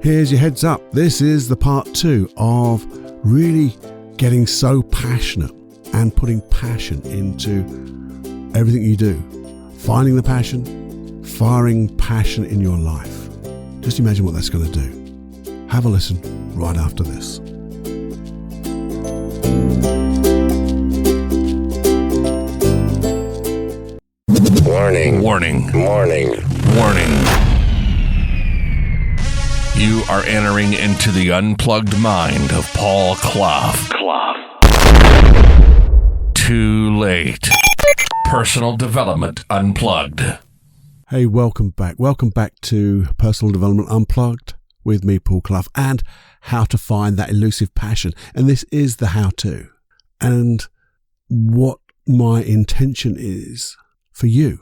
Here's your heads up. This is the part 2 of really getting so passionate and putting passion into everything you do. Finding the passion, firing passion in your life. Just imagine what that's going to do. Have a listen right after this. Warning. Warning. Warning. Warning. You are entering into the unplugged mind of Paul Clough. Too late. Personal Development Unplugged. Hey, welcome back. Welcome back to Personal Development Unplugged with me, Paul Clough, and how to find that elusive passion. And this is the how-to. And what my intention is for you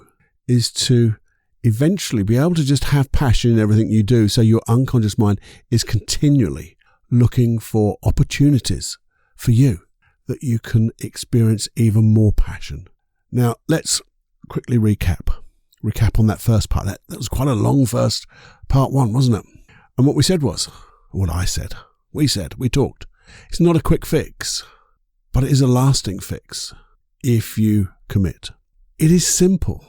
is to eventually be able to just have passion in everything you do, so your unconscious mind is continually looking for opportunities for you that you can experience even more passion. Now, let's quickly recap on that first part. That was quite a long first part 1, wasn't it? And what we said was, what I said, we talked. It's not a quick fix, but it is a lasting fix if you commit. It is simple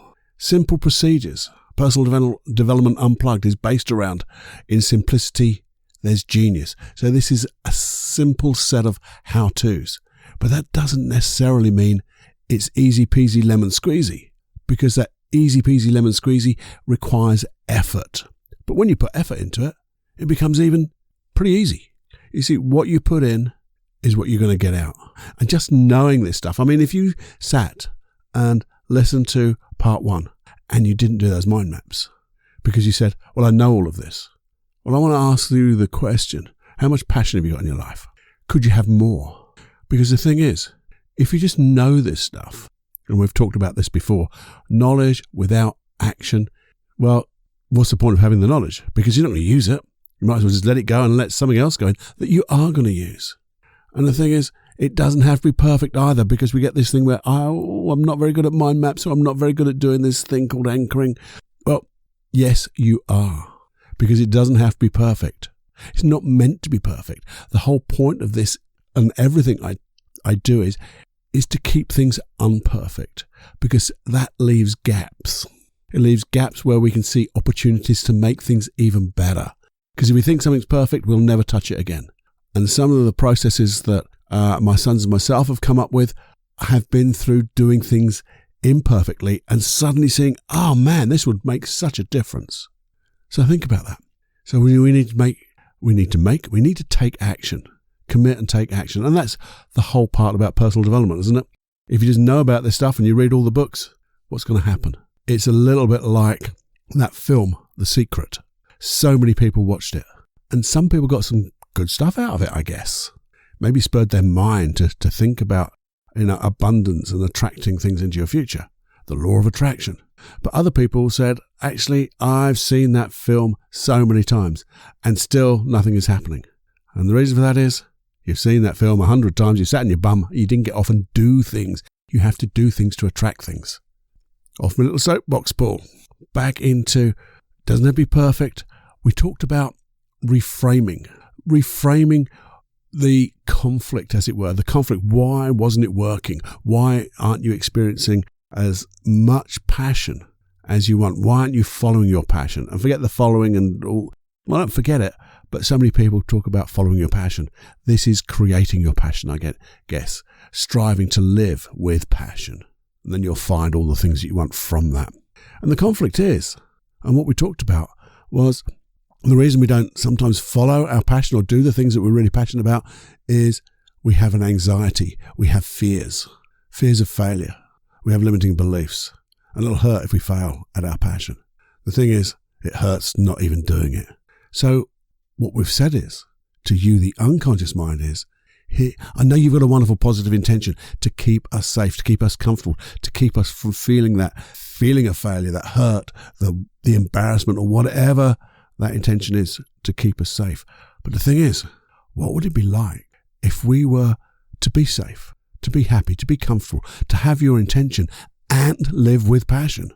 procedures. Personal Development Unplugged is based around, in simplicity, there's genius. So this is a simple set of how-tos. But that doesn't necessarily mean it's easy peasy lemon squeezy, because that easy peasy lemon squeezy requires effort. But when you put effort into it, it becomes even pretty easy. You see, what you put in is what you're going to get out. And just knowing this stuff, I mean, if you sat and listened to part 1, and you didn't do those mind maps because you said, well, I know all of this. Well, I want to ask you the question, how much passion have you got in your life? Could you have more? Because the thing is, if you just know this stuff, and we've talked about this before, knowledge without action, well, what's the point of having the knowledge? Because you're not going to use it. You might as well just let it go and let something else go in that you are going to use. And the thing is, it doesn't have to be perfect either, because we get this thing where, I'm not very good at mind maps, or I'm not very good at doing this thing called anchoring. Well, yes, you are, because it doesn't have to be perfect. It's not meant to be perfect. The whole point of this and everything I do is to keep things unperfect, because that leaves gaps. It leaves gaps where we can see opportunities to make things even better. Because if we think something's perfect, we'll never touch it again. And some of the processes that my sons and myself have come up with have been through doing things imperfectly and suddenly seeing, oh man, this would make such a difference. So think about that. So we need to take action, commit and take action. And that's the whole part about personal development, isn't it? If you just know about this stuff and you read all the books, what's going to happen? It's a little bit like that film, The Secret. So many people watched it, and some people got some good stuff out of it, I guess. Maybe spurred their mind to think about, abundance and attracting things into your future, the law of attraction. But other people said, actually, I've seen that film so many times and still nothing is happening. And the reason for that is, you've seen that film 100 times, you sat in your bum, you didn't get off and do things. You have to do things to attract things. Off my little soapbox, Paul. Back into, doesn't have to be perfect. We talked about reframing the conflict, as it were. The conflict, why wasn't it working? Why aren't you experiencing as much passion as you want? Why aren't you following your passion? And forget the following and all. Well, don't forget it, but so many people talk about following your passion. This is creating your passion, I guess. Striving to live with passion. And then you'll find all the things that you want from that. And the conflict is, and what we talked about was, the reason we don't sometimes follow our passion or do the things that we're really passionate about is we have an anxiety. We have fears of failure. We have limiting beliefs. And it'll hurt if we fail at our passion. The thing is, it hurts not even doing it. So what we've said is, to you, the unconscious mind is, here, I know you've got a wonderful positive intention to keep us safe, to keep us comfortable, to keep us from feeling that feeling of failure, that hurt, the embarrassment, or whatever that intention is to keep us safe. But the thing is, what would it be like if we were to be safe, to be happy, to be comfortable, to have your intention and live with passion?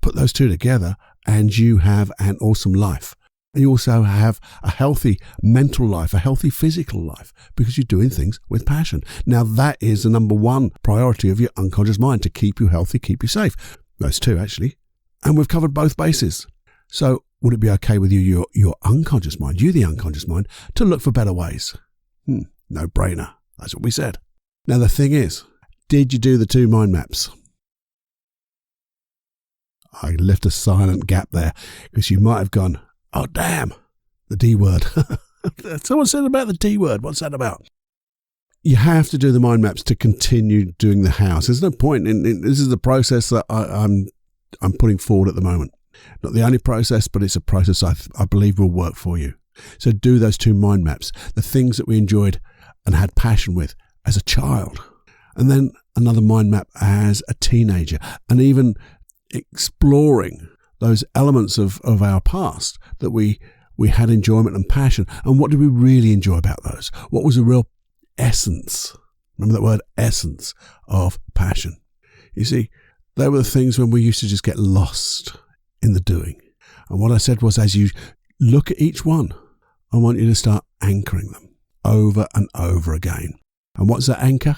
Put those two together and you have an awesome life. You also have a healthy mental life, a healthy physical life, because you're doing things with passion. Now, that is the number one priority of your unconscious mind, to keep you healthy, keep you safe. Those two, actually. And we've covered both bases. So would it be okay with you, your unconscious mind, the unconscious mind, to look for better ways? No brainer. That's what we said. Now, the thing is, did you do the 2 mind maps? I left a silent gap there because you might have gone, oh, damn, the D word. Someone said about the D word. What's that about? You have to do the mind maps to continue doing the house. There's no point in this is the process that I'm putting forward at the moment. Not the only process, but it's a process I believe will work for you. So do those 2 mind maps, the things that we enjoyed and had passion with as a child. And then another mind map as a teenager, and even exploring those elements of our past that we had enjoyment and passion. And what did we really enjoy about those? What was the real essence? Remember that word, essence, of passion. You see, they were the things when we used to just get lost in the doing. And what I said was, as you look at each one, I want you to start anchoring them over and over again. And what's that anchor?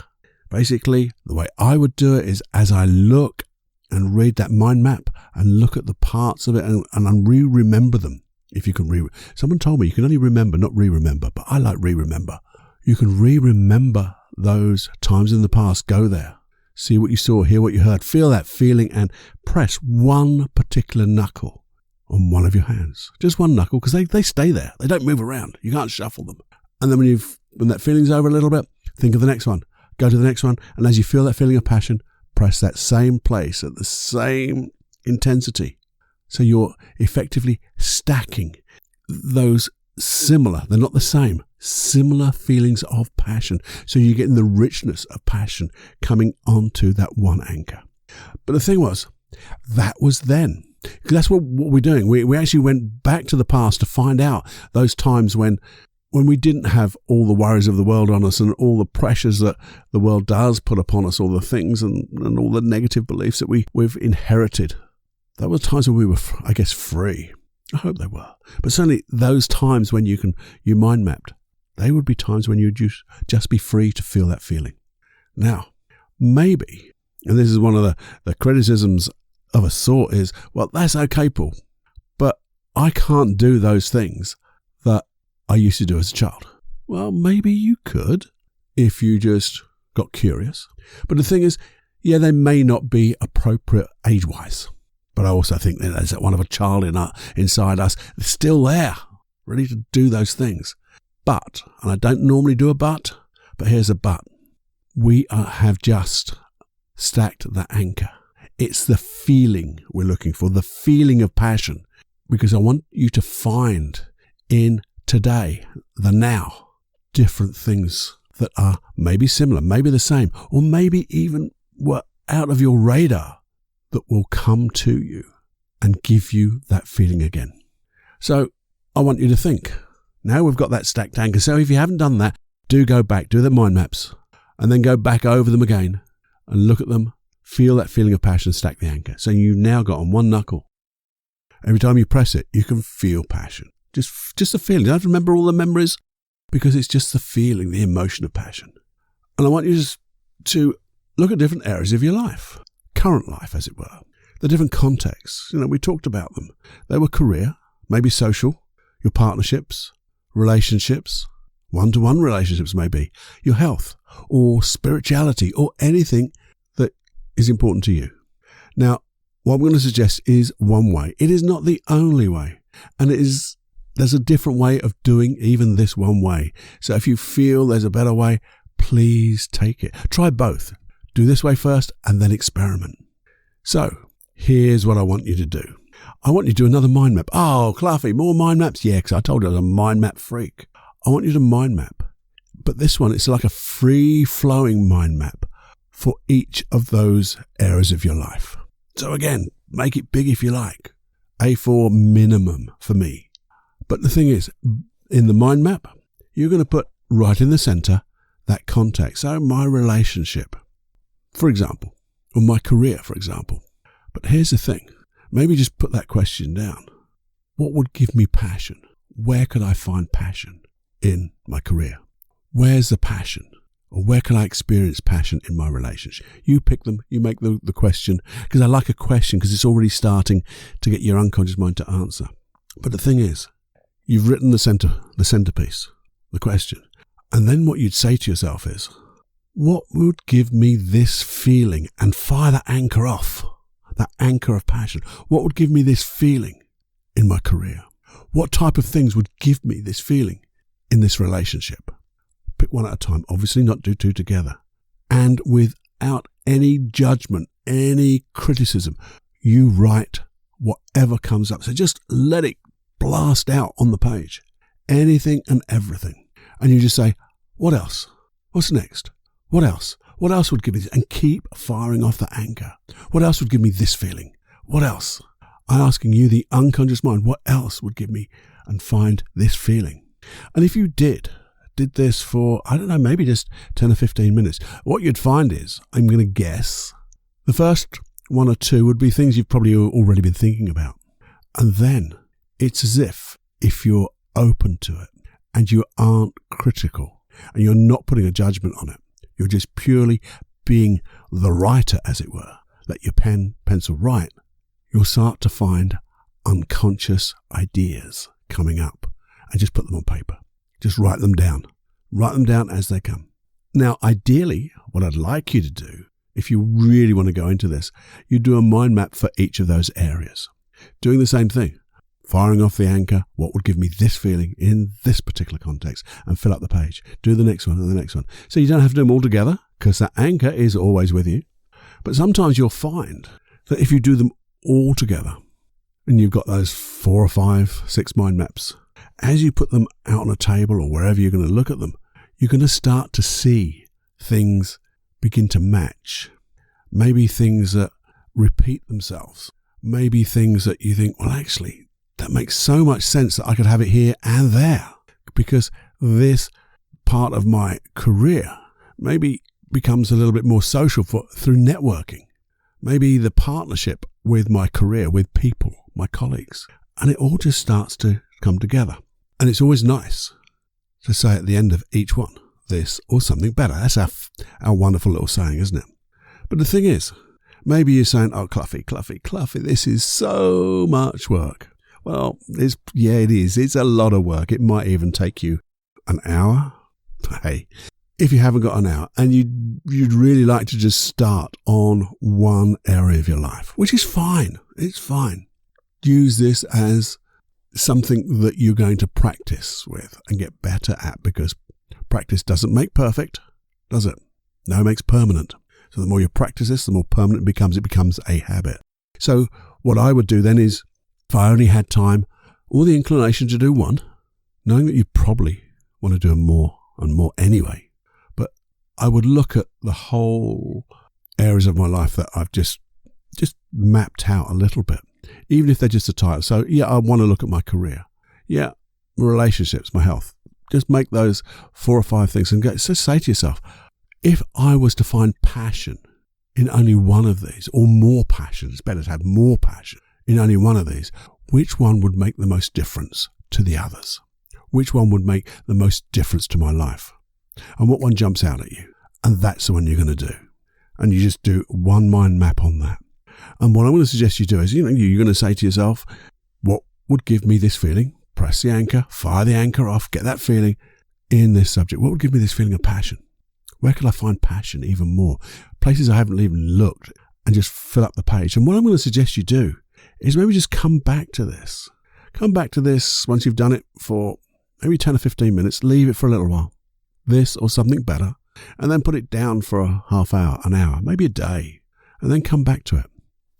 Basically, the way I would do it is, as I look and read that mind map and look at the parts of it and re-remember them. If you can someone told me you can only remember, not re-remember, but I like re-remember. You can re-remember those times in the past. Go there, see what you saw, hear what you heard, feel that feeling, and press one particular knuckle on one of your hands. Just one knuckle, because they stay there. They don't move around. You can't shuffle them. And then when that feeling's over a little bit, think of the next one. Go to the next one, and as you feel that feeling of passion, press that same place at the same intensity. So you're effectively stacking those similar, they're not the same, similar feelings of passion. So you're getting the richness of passion coming onto that one anchor. But the thing was, that was then. Because that's what we're doing. We actually went back to the past to find out those times when we didn't have all the worries of the world on us and all the pressures that the world does put upon us, all the things and all the negative beliefs that we've inherited. That were times when we were, I guess, free. I hope they were. But certainly those times when you mind mapped, they would be times when you'd just be free to feel that feeling. Now, maybe, and this is one of the criticisms of a sort is, well, that's okay, Paul, but I can't do those things that I used to do as a child. Well, maybe you could if you just got curious. But the thing is, yeah, they may not be appropriate age-wise. But I also think that there's that one of a child inside us that's still there, ready to do those things. But, and I don't normally do a but here's a but. We have just stacked that anchor. It's the feeling we're looking for, the feeling of passion. Because I want you to find in today, the now, different things that are maybe similar, maybe the same, or maybe even were out of your radar that will come to you and give you that feeling again. So I want you to think. Now we've got that stacked anchor. So if you haven't done that, do go back, do the mind maps, and then go back over them again and look at them, feel that feeling of passion, stack the anchor. So you've now got on one knuckle. Every time you press it, you can feel passion. Just the feeling. You don't have to remember all the memories because it's just the feeling, the emotion of passion. And I want you to look at different areas of your life. Current life, as it were, the different contexts. We talked about them. They were career, maybe social, your partnerships, relationships, one-to-one relationships maybe, your health, or spirituality, or anything that is important to you. Now, what I'm going to suggest is one way. It is not the only way, and there's a different way of doing even this one way. So if you feel there's a better way, please take it. Try both. Do this way first and then experiment. So, here's what I want you to do. I want you to do another mind map. Oh, Cluffy, more mind maps? Yeah, because I told you I was a mind map freak. I want you to mind map. But this one, it's like a free-flowing mind map for each of those areas of your life. So again, make it big if you like. A4 minimum for me. But the thing is, in the mind map, you're going to put right in the center that context. So my relationship, for example, or my career, for example. But here's the thing. Maybe just put that question down. What would give me passion? where could I find passion in my career? Where's the passion? Or where can I experience passion in my relationship? You pick them, you make the question, because I like a question because it's already starting to get your unconscious mind to answer. But the thing is, you've written the centerpiece, the question. And then what you'd say to yourself is, what would give me this feeling? And fire that anchor off, that anchor of passion. What would give me this feeling in my career? What type of things would give me this feeling in this relationship? Pick one at a time, obviously not do two together. And without any judgment, any criticism, you write whatever comes up. So just let it blast out on the page. Anything and everything. And you just say, what else? What's next? What else? What else would give me this? And keep firing off the anchor. What else would give me this feeling? What else? I'm asking you, the unconscious mind, what else would give me and find this feeling? And if you did this for, I don't know, maybe just 10 or 15 minutes, what you'd find is, I'm going to guess, the first one or two would be things you've probably already been thinking about. And then it's as if you're open to it and you aren't critical and you're not putting a judgment on it. You're just purely being the writer, as it were. Let your pencil write. You'll start to find unconscious ideas coming up and just put them on paper. Just write them down. Write them down as they come. Now, ideally, what I'd like you to do, if you really want to go into this, you do a mind map for each of those areas. Doing the same thing. Firing off the anchor, what would give me this feeling in this particular context, and fill up the page. Do the next one and the next one. So you don't have to do them all together, because that anchor is always with you. But sometimes you'll find that if you do them all together, and you've got those 4 or 5, 6 mind maps, as you put them out on a table or wherever you're going to look at them, you're going to start to see things begin to match. Maybe things that repeat themselves. Maybe things that you think, well, actually, that makes so much sense that I could have it here and there, because this part of my career maybe becomes a little bit more social through networking. Maybe the partnership with my career, with people, my colleagues, and it all just starts to come together. And it's always nice to say at the end of each one, this or something better. That's our wonderful little saying, isn't it? But the thing is, maybe you're saying, oh, Cluffy, this is so much work. Well, it is. It's a lot of work. It might even take you an hour. Hey, if you haven't got an hour and you'd really like to just start on one area of your life, which is fine. It's fine. Use this as something that you're going to practice with and get better at, because practice doesn't make perfect, does it? No, it makes permanent. So the more you practice this, the more permanent it becomes a habit. So what I would do then is, if I only had time or the inclination to do one, knowing that you probably want to do more and more anyway, but I would look at the whole areas of my life that I've just mapped out a little bit, even if they're just a title. So yeah, I want to look at my career. Yeah, relationships, my health. Just make those 4 or 5 things and go. So say to yourself, if I was to find passion in only one of these, or more passion, it's better to have more passion in only one of these, which one would make the most difference to the others? Which one would make the most difference to my life? And what one jumps out at you? And that's the one you're going to do. And you just do one mind map on that. And what I'm going to suggest you do is, you're going to say to yourself, what would give me this feeling? Press the anchor, fire the anchor off, get that feeling in this subject. What would give me this feeling of passion? Where could I find passion even more? Places I haven't even looked, and just fill up the page. And what I'm going to suggest you do is maybe just come back to this. Come back to this once you've done it for maybe 10 or 15 minutes. Leave it for a little while. This or something better. And then put it down for a half hour, an hour, maybe a day. And then come back to it.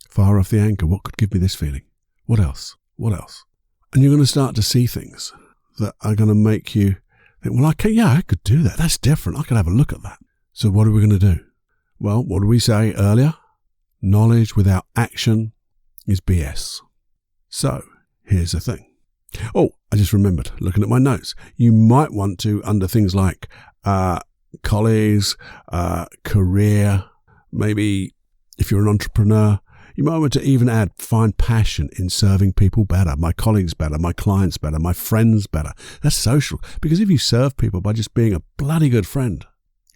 Fire off the anchor. What could give me this feeling? What else? What else? And you're going to start to see things that are going to make you think, well, I could do that. That's different. I could have a look at that. So what are we going to do? Well, what did we say earlier? Knowledge without action is BS. So here's the thing. Oh, I just remembered, looking at my notes, you might want to, under things like colleagues, career, maybe if you're an entrepreneur, You might want to even add, find passion in serving people better, my colleagues better, my clients better, my friends better. That's social. Because if you serve people by just being a bloody good friend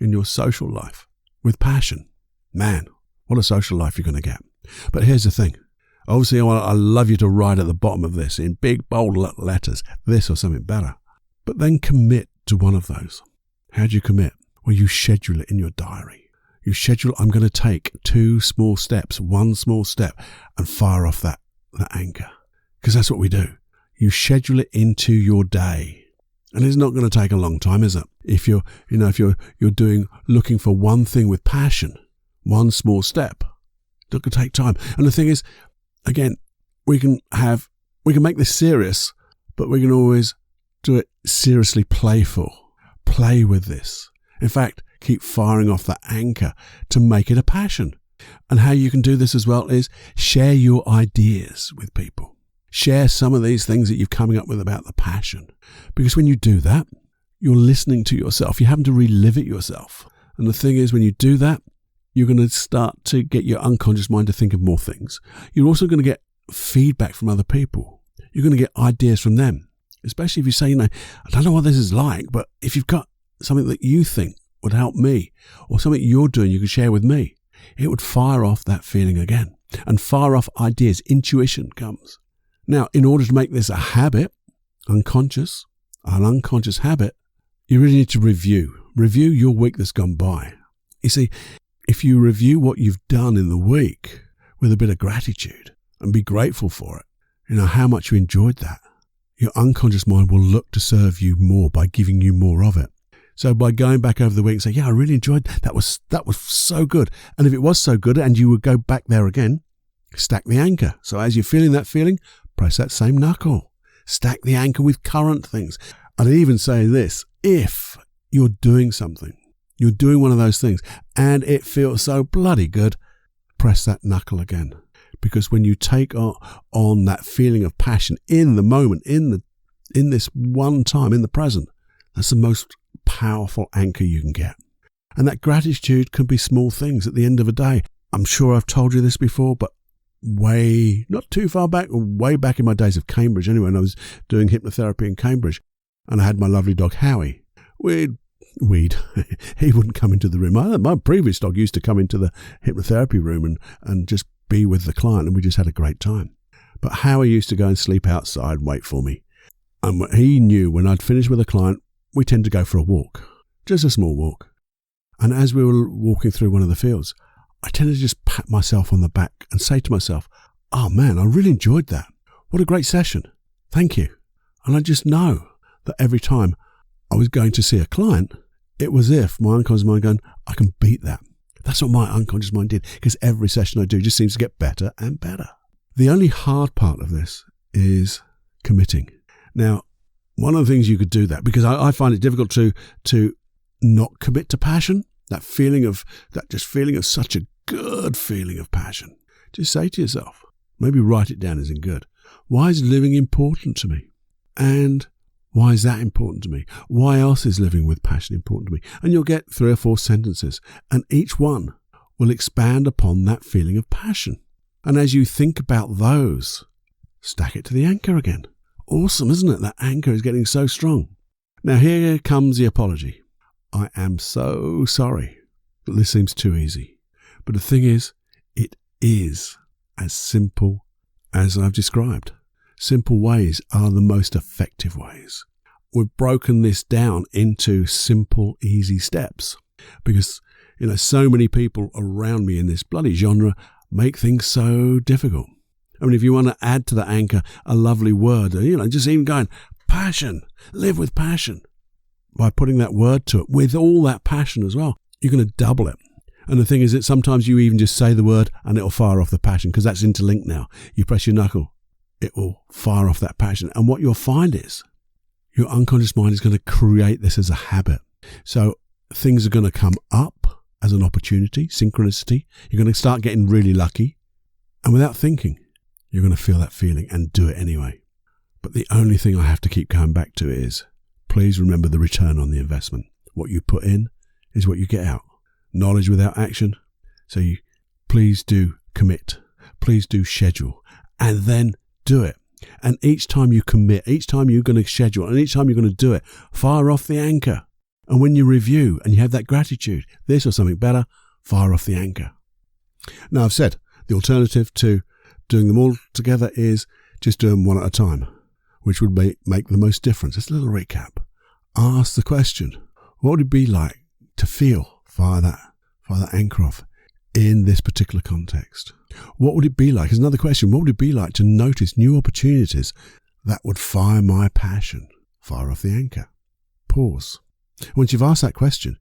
in your social life with passion, man, what a social life you're going to get. But here's the thing. Obviously, I love you to write at the bottom of this in big, bold letters, this or something better. But then commit to one of those. How do you commit? Well, you schedule it in your diary. You schedule, I'm going to take 2 small steps, 1 small step, and fire off that anchor. Because that's what we do. You schedule it into your day. And it's not going to take a long time, is it? If you're looking for one thing with passion, 1 small step, it's not going to take time. And the thing is, again, we can make this serious, but we can always do it seriously playful. Play with this. In fact, keep firing off that anchor to make it a passion. And how you can do this as well is share your ideas with people. Share some of these things that you're coming up with about the passion. Because when you do that, you're listening to yourself. You're having to relive it yourself. And the thing is, when you do that, you're going to start to get your unconscious mind to think of more things. You're also going to get feedback from other people. You're going to get ideas from them. Especially if you say, I don't know what this is like, but if you've got something that you think would help me, or something you're doing you can share with me, it would fire off that feeling again and fire off ideas. Intuition comes. Now, in order to make this a habit, an unconscious habit, you really need to review your week that's gone by. You see, if you review what you've done in the week with a bit of gratitude and be grateful for it, how much you enjoyed that, your unconscious mind will look to serve you more by giving you more of it. So by going back over the week and say, I really enjoyed that was so good. And if it was so good and you would go back there again, stack the anchor. So as you're feeling that feeling, press that same knuckle. Stack the anchor with current things. I'd even say this, if you're doing something, you're doing one of those things and it feels so bloody good, press that knuckle again. Because when you take on that feeling of passion in the moment, in this one time, in the present, that's the most powerful anchor you can get. And that gratitude can be small things at the end of a day. I'm sure I've told you this before, but not too far back, way back in my days of Cambridge anyway, when I was doing hypnotherapy in Cambridge, and I had my lovely dog Howie. He wouldn't come into the room. My previous dog used to come into the hypnotherapy room and just be with the client, and we just had a great time. But Howie used to go and sleep outside and wait for me. And he knew when I'd finished with a client, we tend to go for a walk, just a small walk. And as we were walking through one of the fields, I tended to just pat myself on the back and say to myself, oh man, I really enjoyed that. What a great session. Thank you. And I just know that every time I was going to see a client, it was if my unconscious mind going, I can beat that. That's what my unconscious mind did, because every session I do just seems to get better and better. The only hard part of this is committing. Now, one of the things you could do that, because I find it difficult to not commit to passion, that feeling of such a good feeling of passion. Just say to yourself, maybe write it down as in good. Why is living important to me? And why is that important to me? Why else is living with passion important to me? And you'll get 3 or 4 sentences, and each one will expand upon that feeling of passion. And as you think about those, stack it to the anchor again. Awesome, isn't it? That anchor is getting so strong. Now here comes the apology. I am so sorry that this seems too easy. But the thing is, it is as simple as I've described. Simple ways are the most effective ways. We've broken this down into simple, easy steps because, so many people around me in this bloody genre make things so difficult. I mean, if you want to add to the anchor a lovely word, just even going, passion, live with passion. By putting that word to it with all that passion as well, you're going to double it. And the thing is that sometimes you even just say the word and it'll fire off the passion because that's interlinked now. You press your knuckle, it will fire off that passion. And what you'll find is your unconscious mind is going to create this as a habit. So things are going to come up as an opportunity, synchronicity. You're going to start getting really lucky. And without thinking, you're going to feel that feeling and do it anyway. But the only thing I have to keep coming back to is, please remember the return on the investment. What you put in is what you get out. Knowledge without action. So please do commit. please do schedule and then do it. And each time you commit, each time you're going to schedule, and each time you're going to do it, fire off the anchor. And when you review and you have that gratitude, this or something better, fire off the anchor. Now, I've said the alternative to doing them all together is just do them one at a time, which would make the most difference. Just a little recap. Ask the question, what would it be like to feel, fire that anchor off in this particular context? What would it be like? Here's another question. What would it be like to notice new opportunities that would fire my passion? Fire off the anchor. Pause. Once you've asked that question,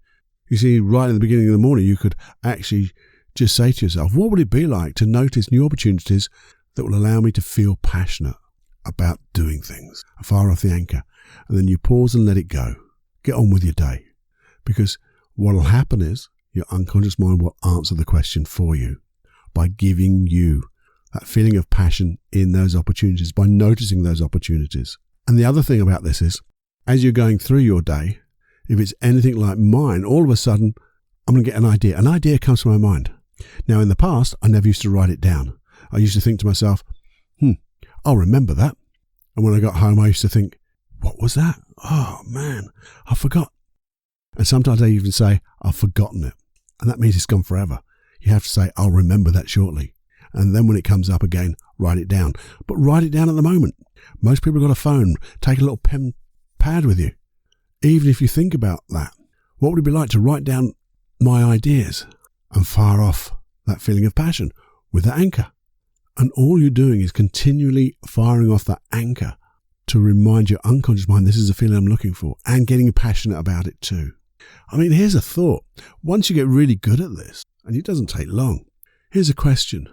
you see, right in the beginning of the morning, you could actually just say to yourself, what would it be like to notice new opportunities that will allow me to feel passionate about doing things? Fire off the anchor. And then you pause and let it go. Get on with your day. Because what will happen is your unconscious mind will answer the question for you by giving you that feeling of passion in those opportunities, by noticing those opportunities. And the other thing about this is, as you're going through your day, if it's anything like mine, all of a sudden, I'm going to get an idea. An idea comes to my mind. Now, in the past, I never used to write it down. I used to think to myself, I'll remember that. And when I got home, I used to think, what was that? Oh, man, I forgot. And sometimes I even say, I've forgotten it. And that means it's gone forever. You have to say, I'll remember that shortly. And then when it comes up again, write it down. But write it down at the moment. Most people have got a phone. Take a little pen pad with you. Even if you think about that, what would it be like to write down my ideas and fire off that feeling of passion with that anchor? And all you're doing is continually firing off that anchor to remind your unconscious mind, this is the feeling I'm looking for, and getting passionate about it too. I mean, here's a thought. Once you get really good at this, and it doesn't take long, here's a question.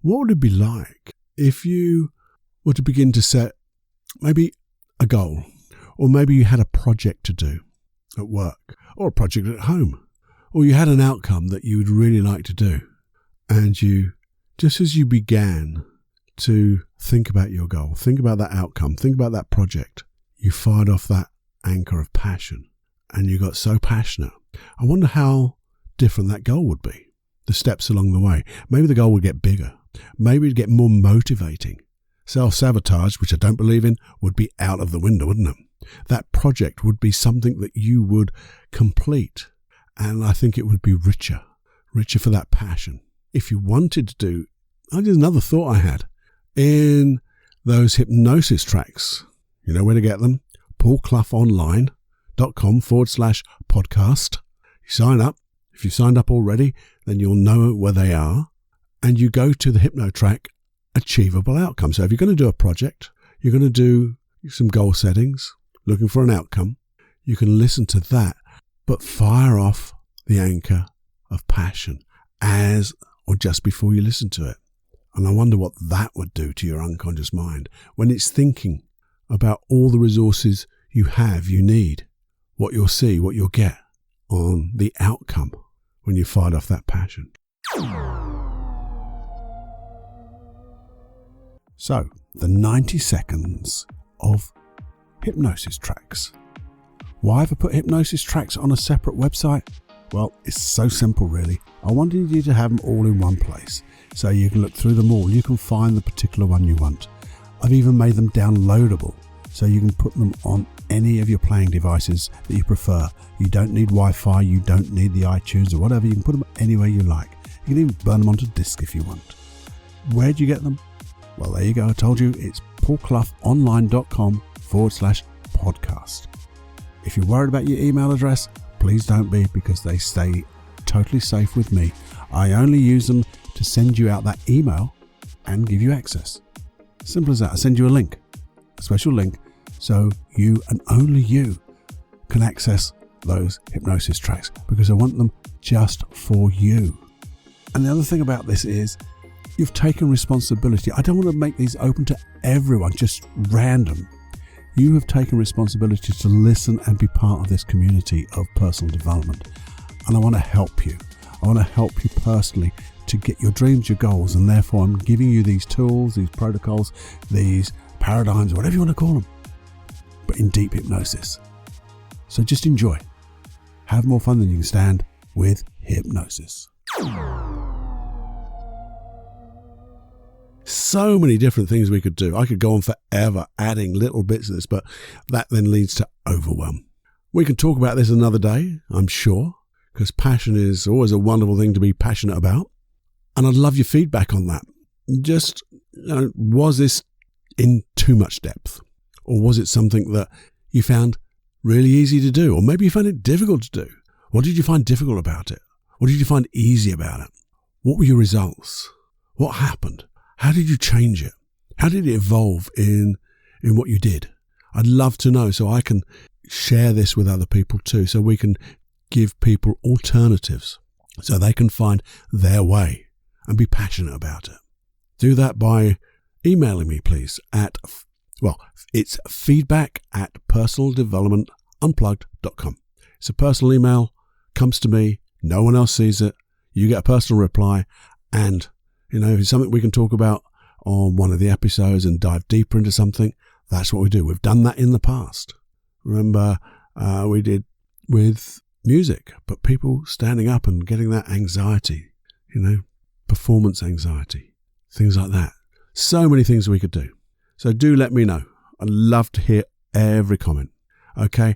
What would it be like if you were to begin to set maybe a goal, or maybe you had a project to do at work, or a project at home, or you had an outcome that you would really like to do, and you, just as you began to think about your goal, think about that outcome, think about that project, you fired off that anchor of passion, and you got so passionate. I wonder how different that goal would be, the steps along the way. Maybe the goal would get bigger. Maybe it'd get more motivating. Self-sabotage, which I don't believe in, would be out of the window, wouldn't it? That project would be something that you would complete. And I think it would be richer for that passion. If you wanted to do, there's another thought I had. In those hypnosis tracks, you know where to get them? paulcloughonline.com/podcast. You sign up. If you've signed up already, then you'll know where they are. And you go to the Hypno track, Achievable Outcome. So if you're going to do a project, you're going to do some goal settings, looking for an outcome, you can listen to that, but fire off the anchor of passion as or just before you listen to it. And I wonder what that would do to your unconscious mind when it's thinking about all the resources you have, you need, what you'll see, what you'll get on the outcome when you fired off that passion. So, the 90 seconds of hypnosis tracks. Why have I put hypnosis tracks on a separate website? Well, it's so simple really. I wanted you to have them all in one place so you can look through them all. You can find the particular one you want. I've even made them downloadable so you can put them on any of your playing devices that you prefer. You don't need Wi-Fi, you don't need the iTunes or whatever. You can put them anywhere you like. You can even burn them onto disk if you want. Where do you get them? Well, there you go. I told you it's paulcloughonline.com/podcast. If you're worried about your email address, please don't be, because they stay totally safe with me. I only use them to send you out that email and give you access. Simple as that. I send you a link, a special link, so you and only you can access those hypnosis tracks, because I want them just for you. And the other thing about this is you've taken responsibility. I don't want to make these open to everyone, just random. You have taken responsibility to listen and be part of this community of personal development. And I want to help you. I want to help you personally to get your dreams, your goals. And therefore, I'm giving you these tools, these protocols, these paradigms, whatever you want to call them, but in deep hypnosis. So just enjoy. Have more fun than you can stand with hypnosis. so many different things we could do. I could go on forever adding little bits of this, but that then leads to overwhelm. We can talk about this another day, I'm sure, because passion is always a wonderful thing to be passionate about. And I'd love your feedback on that. Just, was this in too much depth? Or was it something that you found really easy to do? Or maybe you found it difficult to do? What did you find difficult about it? What did you find easy about it? What were your results? What happened? How did you change it? How did it evolve in what you did? I'd love to know so I can share this with other people too, so we can give people alternatives so they can find their way and be passionate about it. Do that by emailing me, please, it's feedback@personaldevelopmentunplugged.com. It's a personal email, comes to me, no one else sees it, you get a personal reply, and if it's something we can talk about on one of the episodes and dive deeper into something, that's what we do. We've done that in the past. Remember, we did with music, but people standing up and getting that anxiety, performance anxiety, things like that. So many things we could do. So do let me know. I'd love to hear every comment. Okay,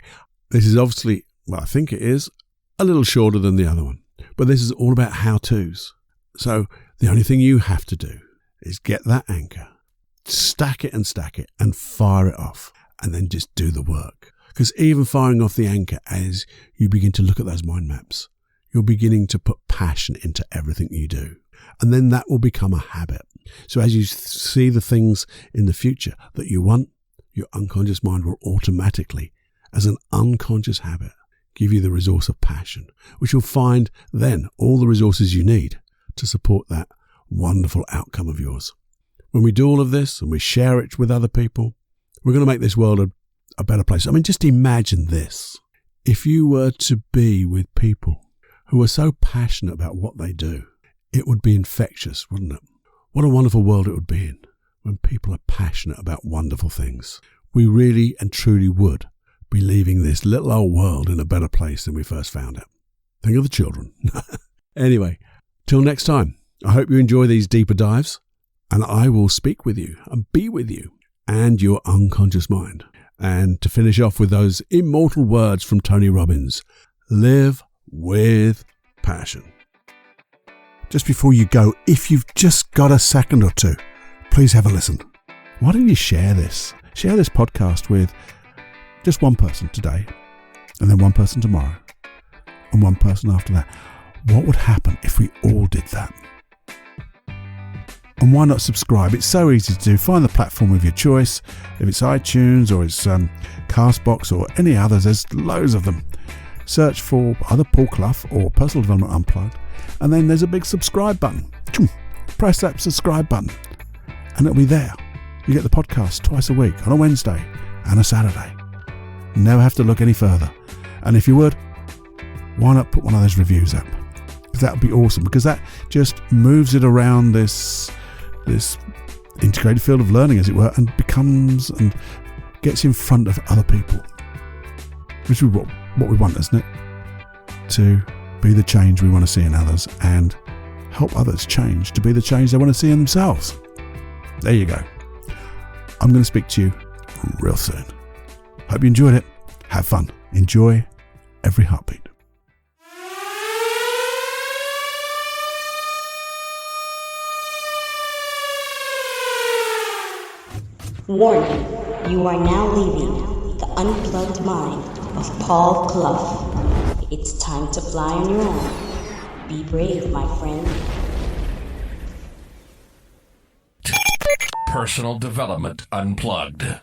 this is obviously, I think it is, a little shorter than the other one, but this is all about how-tos. So the only thing you have to do is get that anchor, stack it and fire it off, and then just do the work. Because even firing off the anchor, as you begin to look at those mind maps, you're beginning to put passion into everything you do. And then that will become a habit. So as you see the things in the future that you want, your unconscious mind will automatically, as an unconscious habit, give you the resource of passion, which you'll find then all the resources you need to support that wonderful outcome of yours. When we do all of this and we share it with other people, we're going to make this world a better place. I mean, just imagine this. If you were to be with people who are so passionate about what they do, it would be infectious, wouldn't it? What a wonderful world it would be in when people are passionate about wonderful things. We really and truly would be leaving this little old world in a better place than we first found it. Think of the children. Anyway, till next time, I hope you enjoy these deeper dives, and I will speak with you and be with you and your unconscious mind. And to finish off with those immortal words from Tony Robbins, live with passion. Just before you go, if you've just got a second or two, please have a listen. Why don't you share this? Share this podcast with just one person today, and then one person tomorrow, and one person after that. What would happen if we all did that? And why not subscribe? It's so easy to do. Find the platform of your choice. If it's iTunes or it's Castbox or any others, there's loads of them. Search for either Paul Clough or Personal Development Unplugged, and then there's a big subscribe button. Press that subscribe button and it'll be there. You get the podcast twice a week on a Wednesday and a Saturday. You never have to look any further. And if you would, why not put one of those reviews up? Because that would be awesome, because that just moves it around this integrated field of learning, as it were, and becomes and gets in front of other people. Which is what we want, isn't it? To be the change we want to see in others and help others change to be the change they want to see in themselves. There you go. I'm going to speak to you real soon. Hope you enjoyed it. Have fun. Enjoy every heartbeat. Warning, you are now leaving the unplugged mind of Paul Clough. It's time to fly on your own. Be brave, my friend. Personal Development Unplugged.